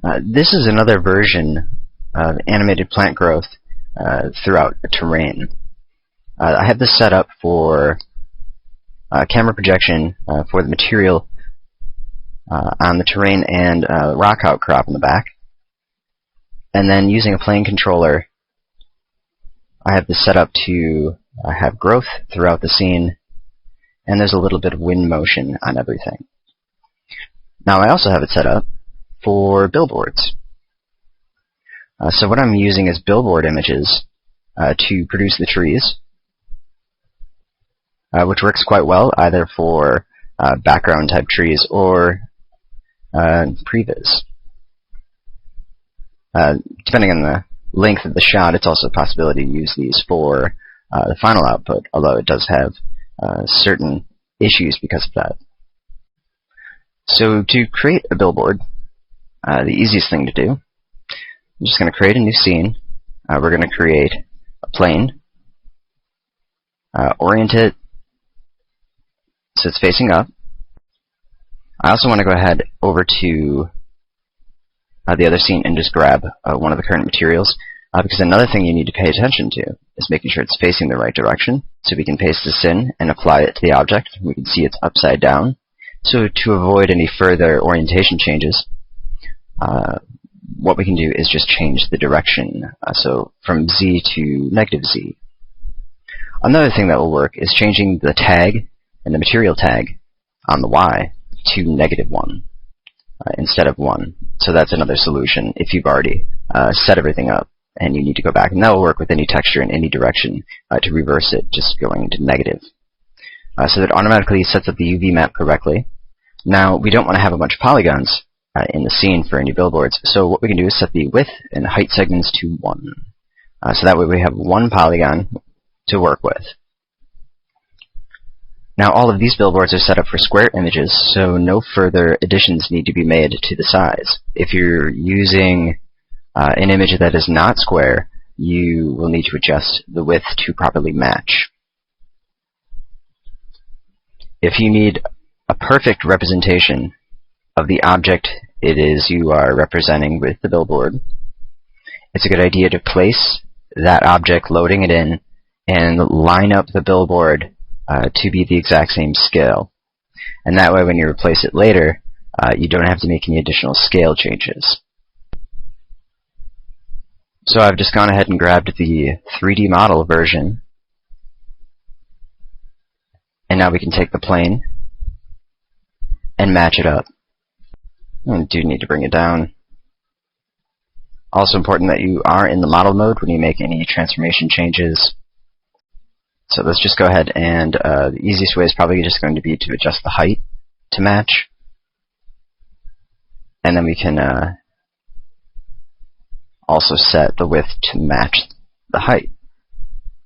This is another version of animated plant growth throughout a terrain. I have this set up for camera projection for the material on the terrain and rock outcrop in the back. And then using a plane controller, I have this set up to have growth throughout the scene, and there's a little bit of wind motion on everything. Now I also have it set up for billboards. So what I'm using is billboard images to produce the trees, which works quite well either for background type trees or previs. Depending on the length of the shot, it's also a possibility to use these for the final output, although it does have certain issues because of that. So to create a billboard, the easiest thing to do, I'm just going to create a new scene. We're going to create a plane, orient it so it's facing up. I also want to go ahead over to the other scene and just grab one of the current materials, because another thing you need to pay attention to is making sure it's facing the right direction. So we can paste this in and apply it to the object. We can see it's upside down. So to avoid any further orientation changes, what we can do is just change the direction, so from Z to -Z. Another thing that will work is changing the tag and the material tag on the Y to -1 instead of 1. So that's another solution if you've already set everything up and you need to go back. And that will work with any texture in any direction to reverse it, just going to negative. So that automatically sets up the UV map correctly. Now, we don't want to have a bunch of polygons in the scene for any billboards, so what we can do is set the width and height segments to 1. So that way we have one polygon to work with. Now all of these billboards are set up for square images, so no further additions need to be made to the size. If you're using an image that is not square, you will need to adjust the width to properly match. If you need a perfect representation of the object it is you are representing with the billboard, it's a good idea to place that object, loading it in, and line up the billboard to be the exact same scale. And that way when you replace it later, you don't have to make any additional scale changes. So I've just gone ahead and grabbed the 3D model version, and now we can take the plane and match it up. I do need to bring it down. Also important that you are in the model mode when you make any transformation changes. So let's just go ahead and the easiest way is probably just going to be to adjust the height to match. And then we can also set the width to match the height.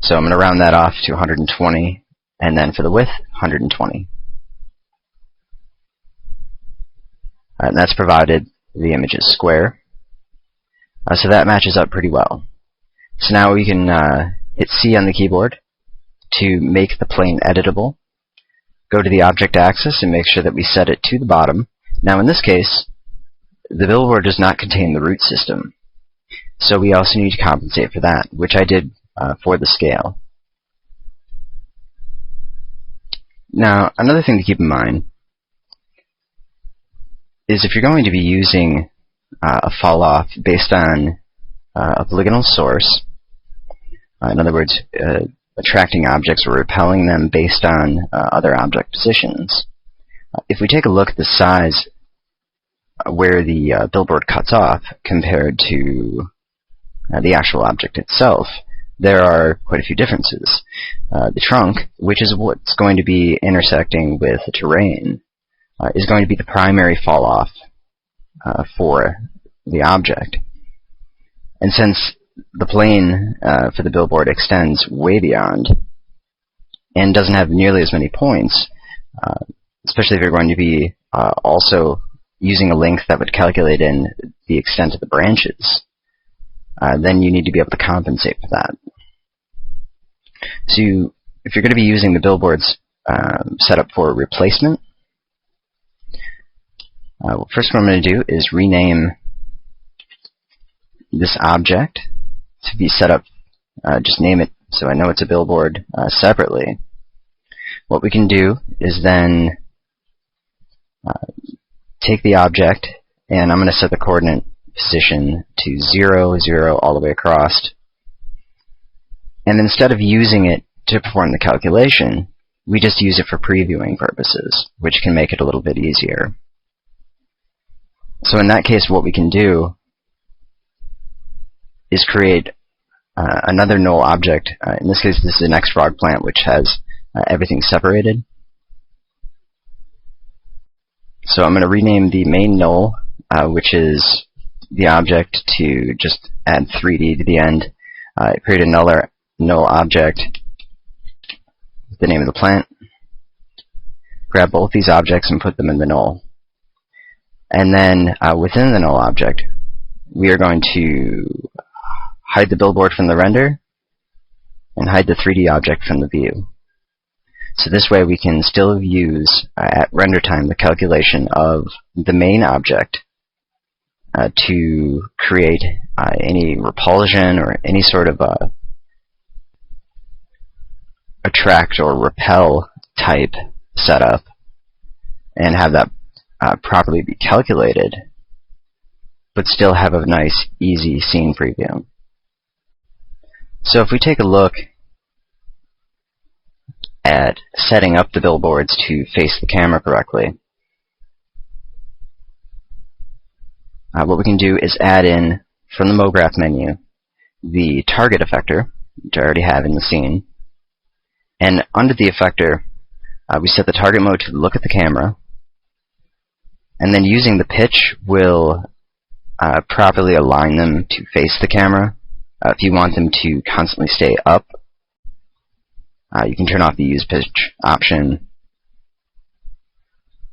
So I'm going to round that off to 120, and then for the width, 120. And that's provided the image is square. So that matches up pretty well. So now we can hit C on the keyboard to make the plane editable. Go to the object axis and make sure that we set it to the bottom. Now in this case, the billboard does not contain the root system. So we also need to compensate for that, which I did for the scale. Now, another thing to keep in mind is if you're going to be using a fall-off based on a polygonal source, in other words, attracting objects or repelling them based on other object positions, if we take a look at the size where the billboard cuts off compared to the actual object itself, there are quite a few differences. The trunk, which is what's going to be intersecting with the terrain, is going to be the primary fall-off for the object. And since the plane for the billboard extends way beyond and doesn't have nearly as many points, especially if you're going to be also using a length that would calculate in the extent of the branches, then you need to be able to compensate for that. So if you're going to be using the billboards set up for replacement, first what I'm going to do is rename this object to be set up, just name it so I know it's a billboard separately. What we can do is then take the object, and I'm going to set the coordinate position to 0, 0 all the way across. And instead of using it to perform the calculation, we just use it for previewing purposes, which can make it a little bit easier. So in that case, what we can do is create another null object. In this case, this is an xfrog plant, which has everything separated. So I'm going to rename the main null, which is the object, to just add 3D to the end. Create another null object with the name of the plant. Grab both these objects and put them in the null. And then within the null object, we are going to hide the billboard from the render and hide the 3D object from the view. So this way we can still use, at render time, the calculation of the main object to create any repulsion or any sort of attract or repel type setup, and have that properly be calculated, but still have a nice, easy scene preview. So if we take a look at setting up the billboards to face the camera correctly, what we can do is add in, from the MoGraph menu, the target effector, which I already have in the scene. And under the effector, we set the target mode to look at the camera, and then using the pitch will properly align them to face the camera. If you want them to constantly stay up, you can turn off the use pitch option.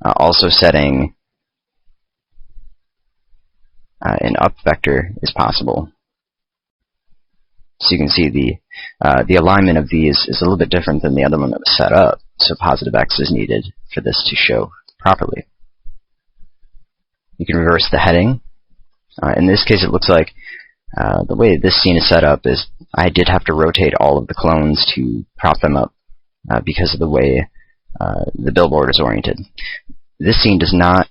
Also setting an up vector is possible. So you can see the alignment of these is a little bit different than the other one that was set up, so positive X is needed for this to show properly. You can reverse the heading. In this case, it looks like the way this scene is set up is I did have to rotate all of the clones to prop them up because of the way the billboard is oriented. This scene does not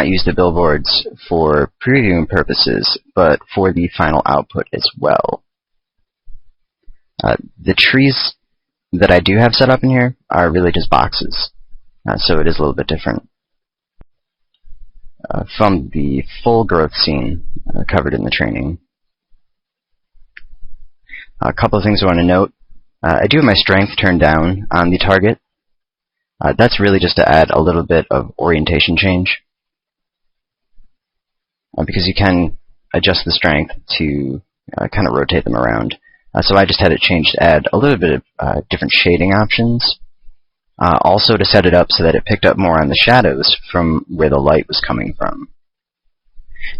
use the billboards for previewing purposes, but for the final output as well. The trees that I do have set up in here are really just boxes, so it is a little bit different from the full growth scene covered in the training. A couple of things I want to note. I do have my strength turned down on the target. That's really just to add a little bit of orientation change, because you can adjust the strength to kind of rotate them around. So I just had it changed to add a little bit of different shading options. Also to set it up so that it picked up more on the shadows from where the light was coming from.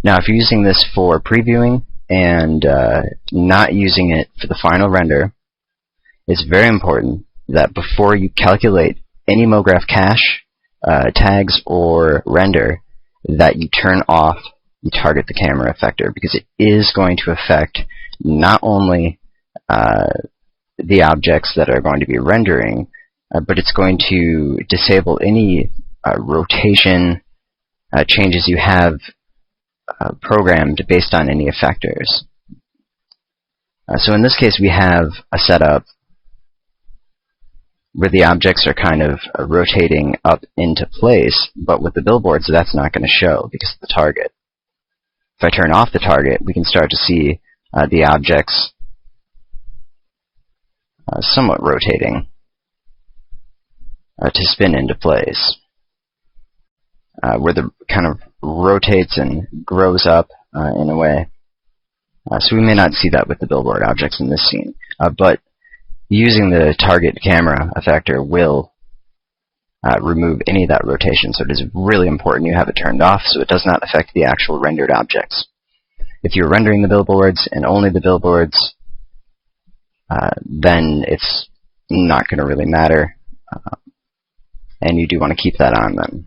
Now if you're using this for previewing and not using it for the final render, it's very important that before you calculate any MoGraph cache, tags, or render, that you turn off the target the camera effector, because it is going to affect not only the objects that are going to be rendering, but it's going to disable any rotation changes you have programmed based on any effectors. So in this case, we have a setup where the objects are kind of rotating up into place, but with the billboards, that's not going to show because of the target. If I turn off the target, we can start to see the objects somewhat rotating to spin into place, where the kind of rotates and grows up in a way. So we may not see that with the billboard objects in this scene, but using the target camera effector will remove any of that rotation, so it is really important you have it turned off so it does not affect the actual rendered objects. If you're rendering the billboards and only the billboards, then it's not going to really matter, and you do want to keep that on them.